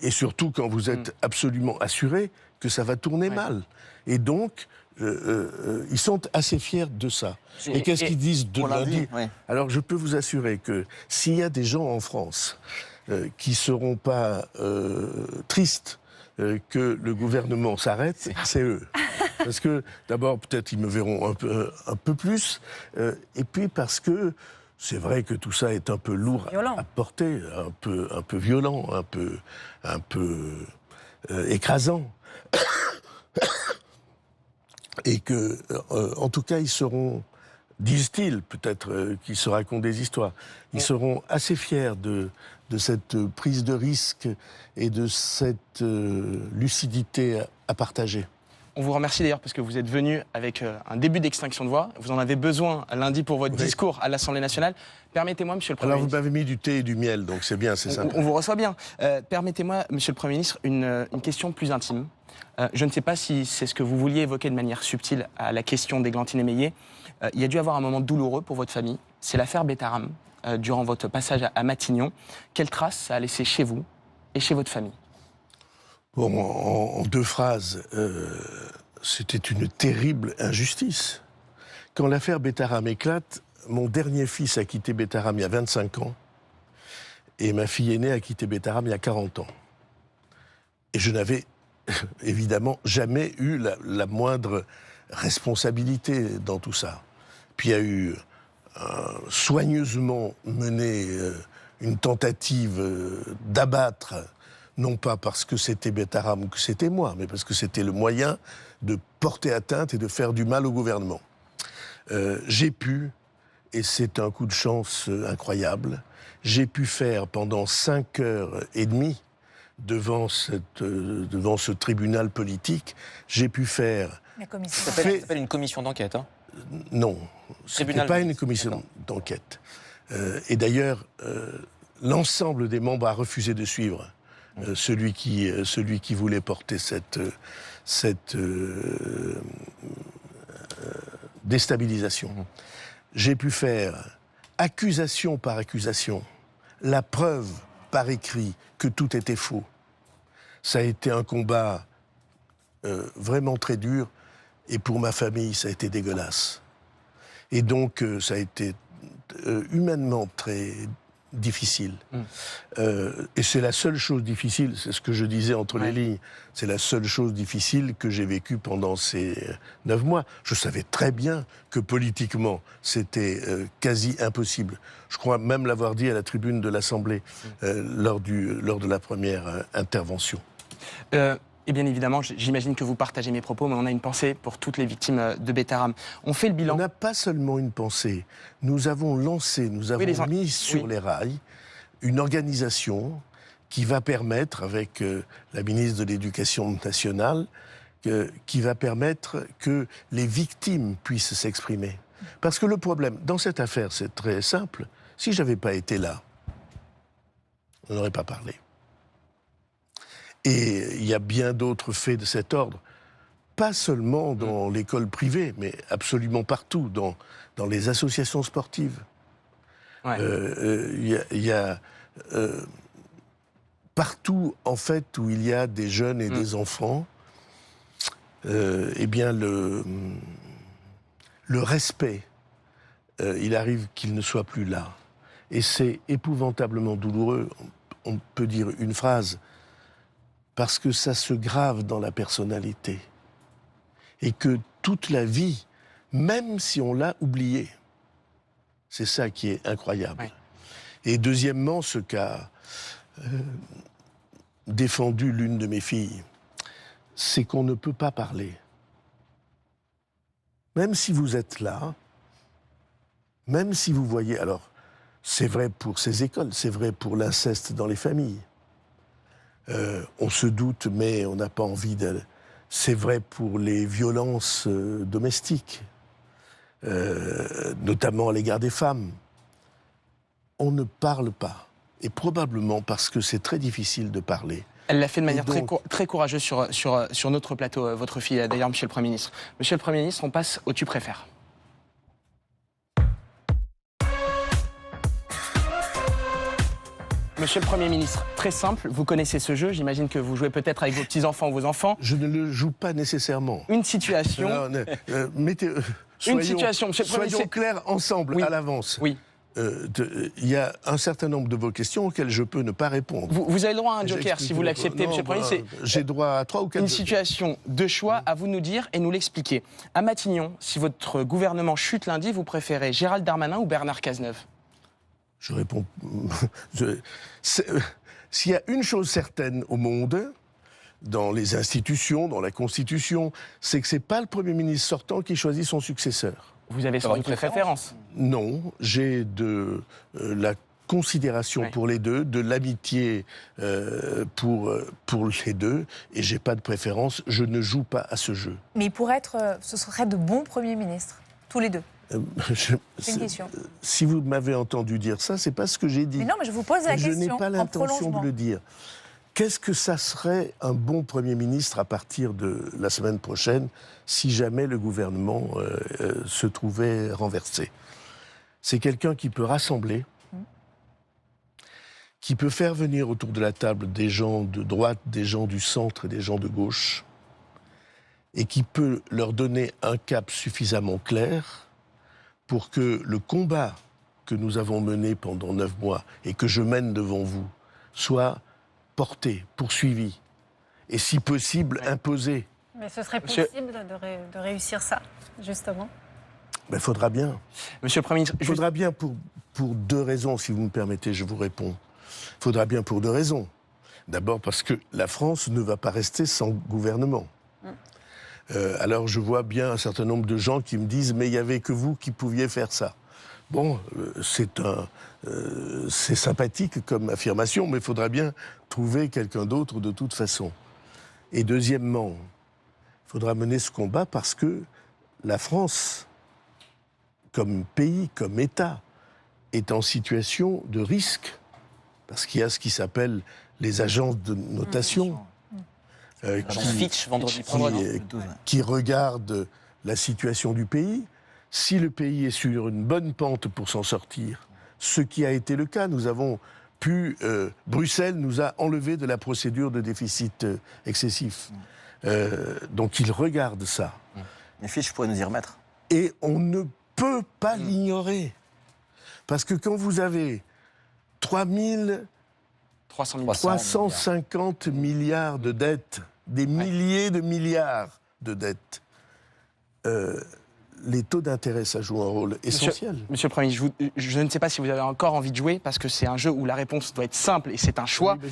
Speaker 2: Et surtout quand vous êtes absolument assuré que ça va tourner mal. Et donc, ils sont assez fiers de ça. Et qu'est-ce qu'ils disent de lundi ? Alors, je peux vous assurer que s'il y a des gens en France qui ne seront pas tristes que le gouvernement s'arrête, c'est eux. Parce que, d'abord, peut-être ils me verront un peu plus, et puis parce que c'est vrai que tout ça est un peu lourd à porter, un peu violent, un peu écrasant. Et que, en tout cas, ils seront, disent-ils, peut-être qu'ils se racontent des histoires, ils seront assez fiers de cette prise de risque et de cette lucidité à partager.
Speaker 1: On vous remercie d'ailleurs parce que vous êtes venu avec un début d'extinction de voix. Vous en avez besoin lundi pour votre discours à l'Assemblée nationale. Permettez-moi, Monsieur le Premier ministre...
Speaker 2: Alors vous m'avez mis du thé et du miel, donc c'est bien, c'est sympa.
Speaker 1: On vous reçoit bien. Permettez-moi, Monsieur le Premier ministre, une question plus intime. Je ne sais pas si c'est ce que vous vouliez évoquer de manière subtile à la question d'Églantine Émeillé. Il y a dû avoir un moment douloureux pour votre famille. C'est l'affaire Betharam, durant votre passage à Matignon. Quelle trace ça a laissé chez vous et chez votre famille ?
Speaker 2: Bon, en 2 phrases, c'était une terrible injustice. Quand l'affaire Betharam éclate, mon dernier fils a quitté Betharam il y a 25 ans et ma fille aînée a quitté Betharam il y a 40 ans. Et je n'avais évidemment jamais eu la moindre responsabilité dans tout ça. Puis il y a eu soigneusement mené une tentative d'abattre, non pas parce que c'était Betaram ou que c'était moi, mais parce que c'était le moyen de porter atteinte et de faire du mal au gouvernement. J'ai pu, et c'est un coup de chance incroyable, j'ai pu faire pendant 5h30 devant ce tribunal politique, j'ai pu faire...
Speaker 3: Ça s'appelle une commission d'enquête, hein?
Speaker 2: Non, ce n'est pas une commission d'enquête. Et d'ailleurs, l'ensemble des membres a refusé de suivre celui qui voulait porter cette déstabilisation. J'ai pu faire accusation par accusation, la preuve par écrit que tout était faux. Ça a été un combat vraiment très dur, et pour ma famille, ça a été dégueulasse. Et donc, ça a été humainement très difficile. Et c'est la seule chose difficile, c'est ce que je disais entre les lignes, c'est la seule chose difficile que j'ai vécue pendant ces 9 mois. Je savais très bien que politiquement, c'était quasi impossible. Je crois même l'avoir dit à la tribune de l'Assemblée lors de la première intervention.
Speaker 1: Et bien évidemment, j'imagine que vous partagez mes propos, mais on a une pensée pour toutes les victimes de Betaram. On fait le bilan.
Speaker 2: On n'a pas seulement une pensée. Nous avons lancé, nous avons mis sur les rails une organisation qui va permettre, avec la ministre de l'Éducation nationale, qui va permettre que les victimes puissent s'exprimer. Parce que le problème, dans cette affaire, c'est très simple. Si je n'avais pas été là, on n'aurait pas parlé. Et il y a bien d'autres faits de cet ordre, pas seulement dans l'école privée, mais absolument partout, dans les associations sportives. Il y a partout, en fait, où il y a des jeunes et des enfants, eh bien, le respect, il arrive qu'il ne soit plus là. Et c'est épouvantablement douloureux. On peut dire une phrase, parce que ça se grave dans la personnalité. Et que toute la vie, même si on l'a oublié, c'est ça qui est incroyable. Oui. Et deuxièmement, ce qu'a défendu l'une de mes filles, c'est qu'on ne peut pas parler. Même si vous êtes là, même si vous voyez... Alors, c'est vrai pour ces écoles, c'est vrai pour l'inceste dans les familles. On se doute, mais on n'a pas envie de... C'est vrai pour les violences domestiques, notamment à l'égard des femmes. On ne parle pas, et probablement parce que c'est très difficile de parler.
Speaker 1: Elle l'a fait de manière très courageuse sur notre plateau, votre fille, d'ailleurs, Monsieur le Premier ministre. Monsieur le Premier ministre, on passe au « tu préfères ». Monsieur le Premier ministre, très simple, vous connaissez ce jeu, j'imagine que vous jouez peut-être avec vos petits-enfants ou vos enfants.
Speaker 2: Je ne le joue pas nécessairement.
Speaker 1: Une situation...
Speaker 2: Soyons clairs ensemble, à l'avance.
Speaker 1: Oui.
Speaker 2: Il y a un certain nombre de vos questions auxquelles je peux ne pas répondre.
Speaker 1: Vous avez le droit à un joker, si vous l'acceptez, Monsieur le Premier ministre.
Speaker 2: J'ai droit à 3 ou 4
Speaker 1: Une situation de choix, à vous de nous dire et nous l'expliquer. À Matignon, si votre gouvernement chute lundi, vous préférez Gérald Darmanin ou Bernard Cazeneuve?
Speaker 2: Je réponds... S'il y a une chose certaine au monde, dans les institutions, dans la Constitution, c'est que ce n'est pas le Premier ministre sortant qui choisit son successeur.
Speaker 1: Vous avez sans doute une préférence?
Speaker 2: Non, j'ai de la considération pour les deux, de l'amitié pour les deux, et j'ai pas de préférence, je ne joue pas à ce jeu.
Speaker 5: Mais pour être, ce serait de bons premiers ministres, tous les deux. C'est une question.
Speaker 2: Si vous m'avez entendu dire ça, c'est pas ce que j'ai dit.
Speaker 5: Mais non, mais je vous pose la question.
Speaker 2: Je n'ai pas l'intention de le dire. Qu'est-ce que ça serait un bon Premier ministre à partir de la semaine prochaine si jamais le gouvernement se trouvait renversé? C'est quelqu'un qui peut rassembler, qui peut faire venir autour de la table des gens de droite, des gens du centre et des gens de gauche, et qui peut leur donner un cap suffisamment clair pour que le combat que nous avons mené pendant 9 mois et que je mène devant vous soit porté, poursuivi, et si possible imposé.
Speaker 6: Mais ce serait possible de réussir ça, justement.
Speaker 2: Il faudra bien.
Speaker 1: Monsieur le Premier ministre...
Speaker 2: Il faudra bien pour 2 raisons, si vous me permettez, je vous réponds. Il faudra bien pour 2 raisons. D'abord parce que la France ne va pas rester sans gouvernement. Alors je vois bien un certain nombre de gens qui me disent « mais il n'y avait que vous qui pouviez faire ça ». Bon, c'est sympathique comme affirmation, mais il faudra bien trouver quelqu'un d'autre de toute façon. Et deuxièmement, il faudra mener ce combat parce que la France, comme pays, comme État, est en situation de risque. Parce qu'il y a ce qui s'appelle les agences de notation qui regardent la situation du pays. Si le pays est sur une bonne pente pour s'en sortir, ce qui a été le cas, nous avons pu... Bruxelles nous a enlevé de la procédure de déficit excessif. Donc ils regardent ça.
Speaker 10: Les fiches pourraient nous y remettre.
Speaker 2: Et on ne peut pas l'ignorer. Parce que quand vous avez 350 milliards de dettes, des milliers de milliards de dettes, les taux d'intérêt, ça joue un rôle essentiel.
Speaker 1: Monsieur le Premier ministre, je ne sais pas si vous avez encore envie de jouer, parce que c'est un jeu où la réponse doit être simple et c'est un choix.
Speaker 2: Oui,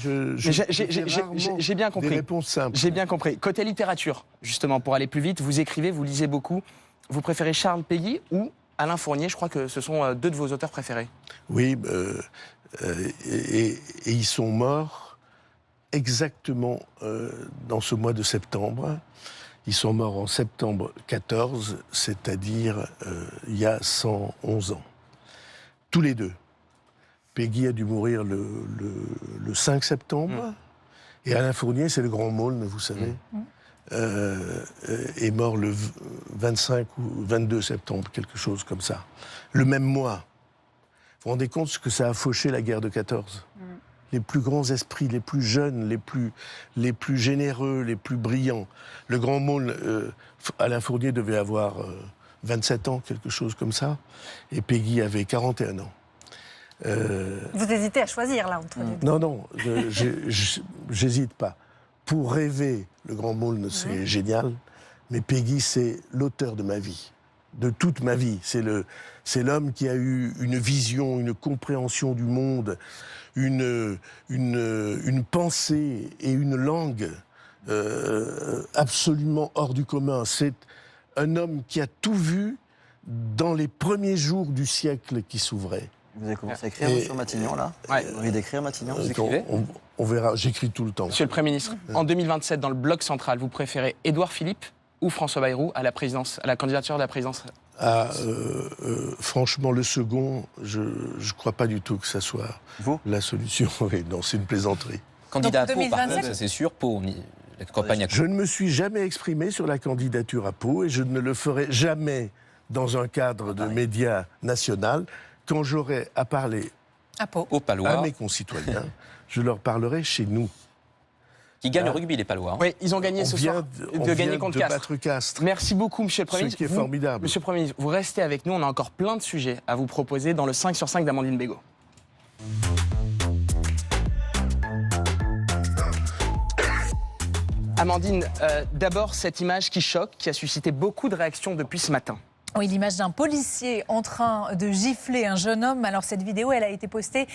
Speaker 1: j'ai bien compris.
Speaker 2: Des réponses simples.
Speaker 1: J'ai bien compris. Côté littérature, justement, pour aller plus vite, vous écrivez, vous lisez beaucoup. Vous préférez Charles Péguy ou Alain Fournier? Je crois que ce sont 2 de vos auteurs préférés.
Speaker 2: Oui, et ils sont morts exactement dans ce mois de septembre. Ils sont morts en septembre 14, c'est-à-dire il y a 111 ans. Tous les 2. Péguy a dû mourir le 5 septembre, et Alain Fournier, c'est le grand Maulne, vous savez, est mort le 25 ou 22 septembre, quelque chose comme ça. Le même mois. Vous vous rendez compte ce que ça a fauché la guerre de 14 ? Les plus grands esprits, les plus jeunes, les plus généreux, les plus brillants. Le grand Maulne, Alain Fournier devait avoir 27 ans, quelque chose comme ça, et Péguy avait 41 ans.
Speaker 6: Vous hésitez à choisir, là, entre les deux.
Speaker 2: Non, j'hésite pas. Pour rêver, le grand Maulne, c'est génial, mais Péguy, c'est l'auteur de ma vie, de toute ma vie. C'est l'homme qui a eu une vision, une compréhension du monde, une pensée et une langue absolument hors du commun. C'est un homme qui a tout vu dans les premiers jours du siècle qui s'ouvrait.
Speaker 10: Vous avez commencé à écrire sur Matignon, là? Vous avez envie d'écrire Matignon? Vous écrivez?
Speaker 2: On verra, j'écris tout le temps.
Speaker 1: Monsieur le Premier ministre, en 2027, dans le bloc central, vous préférez Édouard Philippe ou François Bayrou à la candidature de la présidence?
Speaker 2: Franchement, le second, je ne crois pas du tout que ça soit la solution. Oui, non, c'est une plaisanterie.
Speaker 3: Candidat à Pau, par contre, c'est sûr, Pau, la campagne à...
Speaker 2: Je ne me suis jamais exprimé sur la candidature à Pau et je ne le ferai jamais dans un cadre de médias national. Quand j'aurai à parler à mes concitoyens, je leur parlerai chez nous.
Speaker 3: Qui gagne le rugby, les Palois. Hein.
Speaker 1: Oui, ils ont gagné ce soir. De gagner contre
Speaker 2: Castres.
Speaker 1: Merci beaucoup, Monsieur le Premier ministre.
Speaker 2: Ce qui est formidable.
Speaker 1: Monsieur le Premier ministre, vous restez avec nous. On a encore plein de sujets à vous proposer dans le 5 sur 5 d'Amandine Bégaud. Amandine, d'abord cette image qui choque, qui a suscité beaucoup de réactions depuis ce matin.
Speaker 5: Oui, l'image d'un policier en train de gifler un jeune homme. Alors cette vidéo, elle a été postée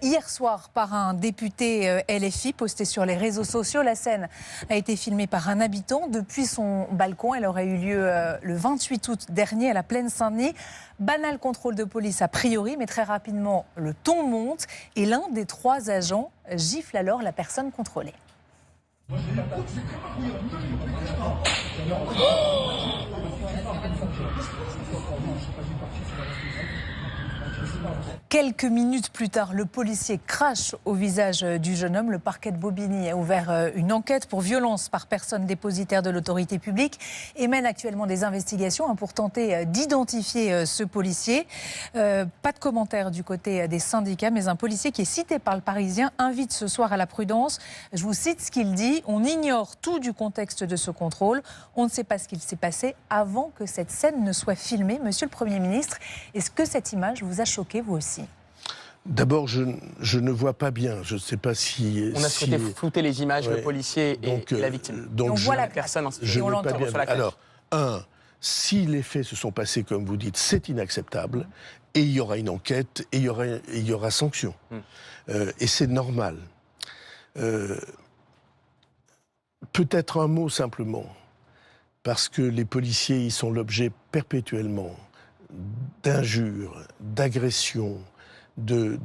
Speaker 5: hier soir par un député LFI, postée sur les réseaux sociaux. La scène a été filmée par un habitant depuis son balcon. Elle aurait eu lieu le 28 août dernier à la Plaine Saint-Denis. Banal contrôle de police a priori, mais très rapidement le ton monte et l'un des 3 agents gifle alors la personne contrôlée. Quelques minutes plus tard, le policier crache au visage du jeune homme. Le parquet de Bobigny a ouvert une enquête pour violence par personne dépositaire de l'autorité publique et mène actuellement des investigations pour tenter d'identifier ce policier. Pas de commentaire du côté des syndicats, mais un policier qui est cité par le Parisien invite ce soir à la prudence. Je vous cite ce qu'il dit: on ignore tout du contexte de ce contrôle. On ne sait pas ce qu'il s'est passé avant que cette scène ne soit filmée. Monsieur le Premier ministre, est-ce que cette image vous a choqué, vous aussi ?
Speaker 2: D'abord, je ne vois pas bien. Je ne sais pas si...
Speaker 1: On a souhaité flouter les images, le policier et la victime.
Speaker 2: Donc
Speaker 5: voilà,
Speaker 1: personne
Speaker 2: je ne vois pas bien. Alors, si les faits se sont passés comme vous dites, c'est inacceptable, et il y aura une enquête, et il y aura sanction. Et c'est normal. Peut-être un mot simplement, parce que les policiers, ils sont l'objet perpétuellement d'injures, d'agressions, de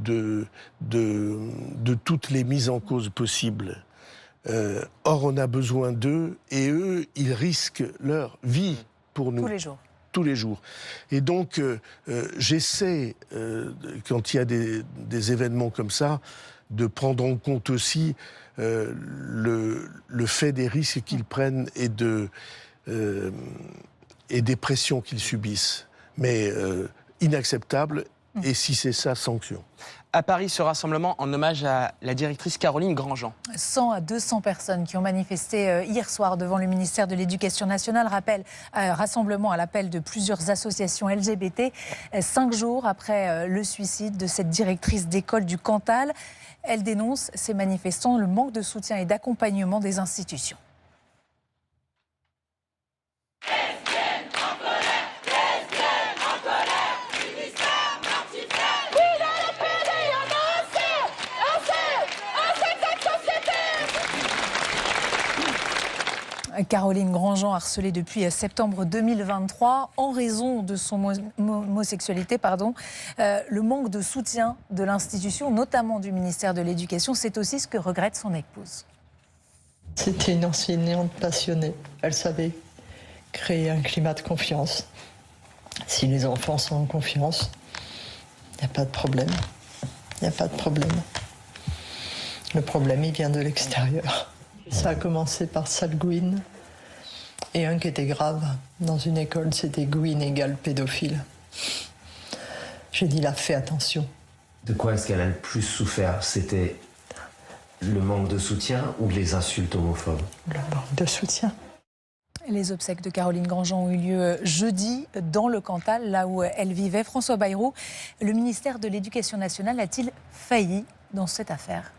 Speaker 2: toutes les mises en cause possibles. Or, on a besoin d'eux, et eux, ils risquent leur vie pour nous.
Speaker 5: Tous les jours.
Speaker 2: Tous les jours. Et donc, j'essaie, quand il y a des événements comme ça, de prendre en compte aussi le fait des risques qu'ils prennent et des pressions qu'ils subissent. Mais inacceptable, et si c'est ça, sanction.
Speaker 1: À Paris, ce rassemblement en hommage à la directrice Caroline Grandjean.
Speaker 5: 100 à 200 personnes qui ont manifesté hier soir devant le ministère de l'Éducation nationale. Rassemblement à l'appel de plusieurs associations LGBT, 5 jours après le suicide de cette directrice d'école du Cantal. Elle dénonce, ces manifestants, le manque de soutien et d'accompagnement des institutions. Caroline Grandjean, harcelée depuis septembre 2023 en raison de son homosexualité. Le manque de soutien de l'institution, notamment du ministère de l'Éducation, c'est aussi ce que regrette son épouse.
Speaker 11: C'était une enseignante passionnée. Elle savait créer un climat de confiance. Si les enfants sont en confiance, il n'y a pas de problème. Il n'y a pas de problème. Le problème, il vient de l'extérieur. Ça a commencé par sale gouine. Et un qui était grave dans une école, c'était gouine égale pédophile. J'ai dit là, fais attention.
Speaker 12: De quoi est-ce qu'elle a le plus souffert? C'était le manque de soutien ou les insultes homophobes?
Speaker 11: Le manque de soutien.
Speaker 5: Les obsèques de Caroline Grandjean ont eu lieu jeudi dans le Cantal, là où elle vivait. François Bayrou, le ministère de l'Éducation nationale a-t-il failli dans cette affaire?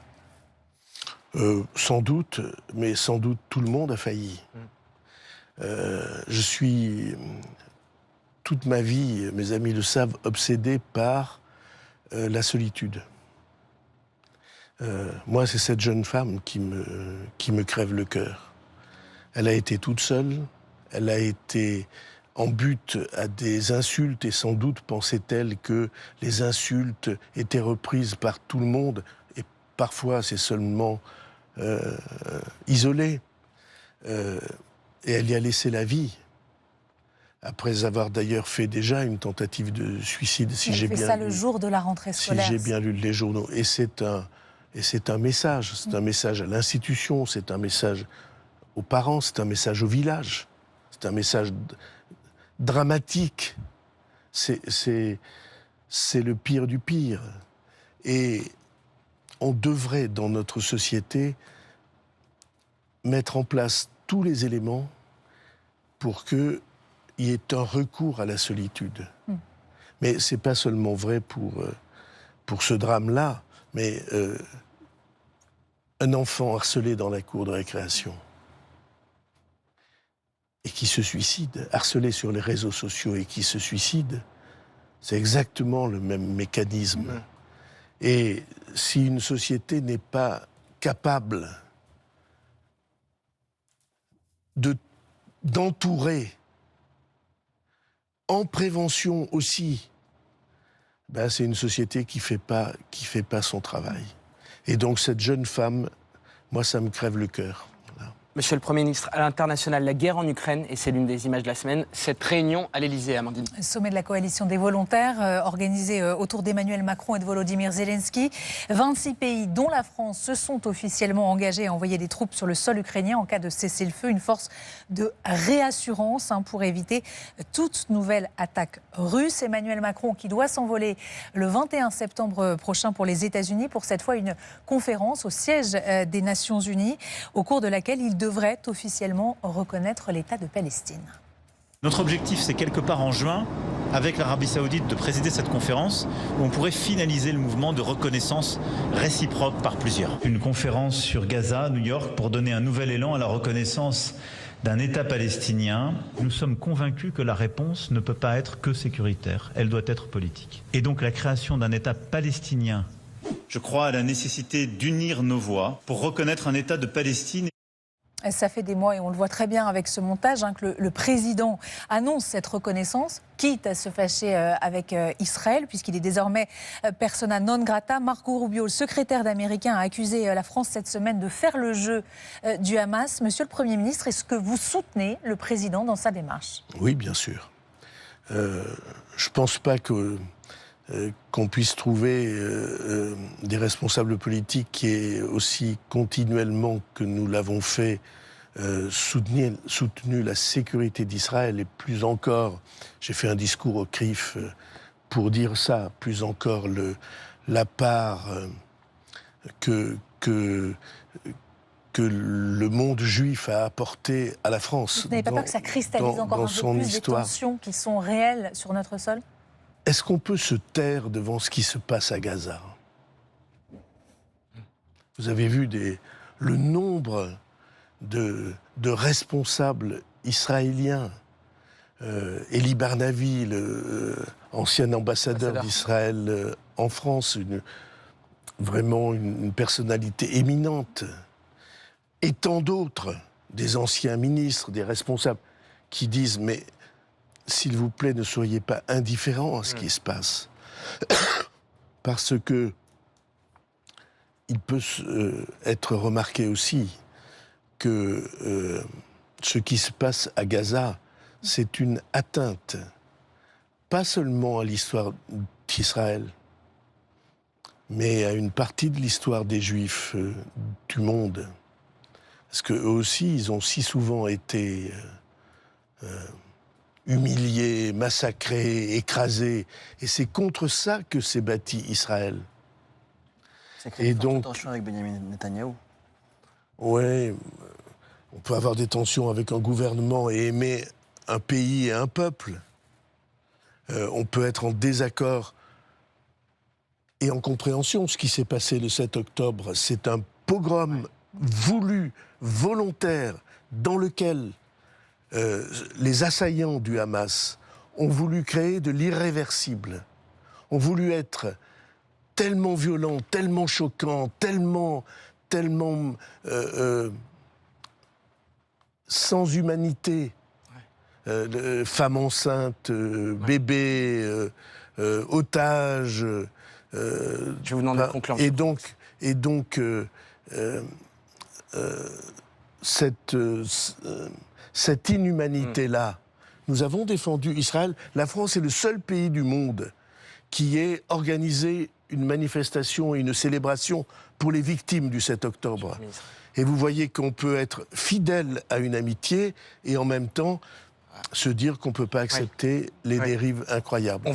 Speaker 2: Sans doute, mais sans doute tout le monde a failli. Je suis, toute ma vie, mes amis le savent, obsédé par la solitude. Moi, c'est cette jeune femme qui me crève le cœur. Elle a été toute seule, elle a été en but à des insultes et sans doute pensait-elle que les insultes étaient reprises par tout le monde et parfois c'est seulement isolé. Et elle y a laissé la vie. Après avoir d'ailleurs fait déjà une tentative de suicide, si j'ai bien
Speaker 5: fait ça le jour de la rentrée scolaire.
Speaker 2: Si j'ai bien lu les journaux. Et c'est un message. C'est un message à l'institution, c'est un message aux parents, c'est un message au village. C'est un message dramatique. C'est le pire du pire. Et on devrait, dans notre société, mettre en place tous les éléments pour qu'il y ait un recours à la solitude. Mais ce n'est pas seulement vrai pour ce drame-là, mais un enfant harcelé dans la cour de récréation et qui se suicide, harcelé sur les réseaux sociaux et qui se suicide, c'est exactement le même mécanisme. Et si une société n'est pas capable d'entourer, en prévention aussi, ben c'est une société qui fait pas son travail. Et donc cette jeune femme, moi ça me crève le cœur. Voilà.
Speaker 1: Monsieur le Premier ministre, à l'international, la guerre en Ukraine, et c'est l'une des images de la semaine, cette réunion à l'Élysée, Amandine.
Speaker 5: Sommet de la coalition des volontaires, organisé autour d'Emmanuel Macron et de Volodymyr Zelensky. 26 pays, dont la France, se sont officiellement engagés à envoyer des troupes sur le sol ukrainien en cas de cessez-le-feu. Une force de réassurance pour éviter toute nouvelle attaque russe. Emmanuel Macron qui doit s'envoler le 21 septembre prochain pour les États-Unis pour cette fois une conférence au siège des Nations Unies au cours de laquelle il devrait officiellement reconnaître l'État de Palestine.
Speaker 13: Notre objectif, c'est quelque part en juin avec l'Arabie Saoudite de présider cette conférence où on pourrait finaliser le mouvement de reconnaissance réciproque par plusieurs. Une conférence sur Gaza à New York pour donner un nouvel élan à la reconnaissance d'un État palestinien. Nous sommes convaincus que la réponse ne peut pas être que sécuritaire, elle doit être politique. Et donc la création d'un État palestinien. Je crois à la nécessité d'unir nos voix pour reconnaître un État de Palestine.
Speaker 5: Ça fait des mois, et on le voit très bien avec ce montage, que le président annonce cette reconnaissance, quitte à se fâcher avec Israël, puisqu'il est désormais persona non grata. Marco Rubio, le secrétaire américain, a accusé la France cette semaine de faire le jeu du Hamas. Monsieur le Premier ministre, est-ce que vous soutenez le président dans sa démarche?
Speaker 2: Oui, bien sûr. Je ne pense pas qu'on puisse trouver des responsables politiques qui aient aussi continuellement que nous l'avons fait soutenu la sécurité d'Israël, et plus encore, j'ai fait un discours au CRIF pour dire ça, plus encore la part que le monde juif a apporté à la France.
Speaker 5: Vous n'avez pas peur que ça cristallise encore un peu plus des tensions qui sont réelles sur notre sol?
Speaker 2: Est-ce qu'on peut se taire devant ce qui se passe à Gaza? Vous avez vu le nombre de responsables israéliens. Elie Barnavi, ancien ambassadeur d'Israël en France, vraiment une personnalité éminente. Et tant d'autres, des anciens ministres, des responsables, qui disent « mais s'il vous plaît, ne soyez pas indifférents à ce qui se passe. » Parce que il peut être remarqué aussi que ce qui se passe à Gaza, c'est une atteinte, pas seulement à l'histoire d'Israël, mais à une partie de l'histoire des Juifs du monde. Parce qu'eux aussi, ils ont si souvent été humiliés, massacrés, écrasés. Et c'est contre ça que s'est bâti Israël.
Speaker 10: C'est créé une forte tension avec Benjamin Netanyahou.
Speaker 2: Oui, on peut avoir des tensions avec un gouvernement et aimer un pays et un peuple. On peut être en désaccord et en compréhension. Ce qui s'est passé le 7 octobre, c'est un pogrom voulu, volontaire, dans lequel les assaillants du Hamas ont voulu créer de l'irréversible, ont voulu être tellement violents, tellement choquants, tellement sans humanité. Femmes enceintes, bébés, otages.
Speaker 1: Je vais vous demander de conclure.
Speaker 2: Et donc, cette inhumanité-là, nous avons défendu Israël. La France est le seul pays du monde qui ait organisé une manifestation et une célébration pour les victimes du 7 octobre. Et vous voyez qu'on peut être fidèle à une amitié et en même temps se dire qu'on ne peut pas accepter les dérives incroyables.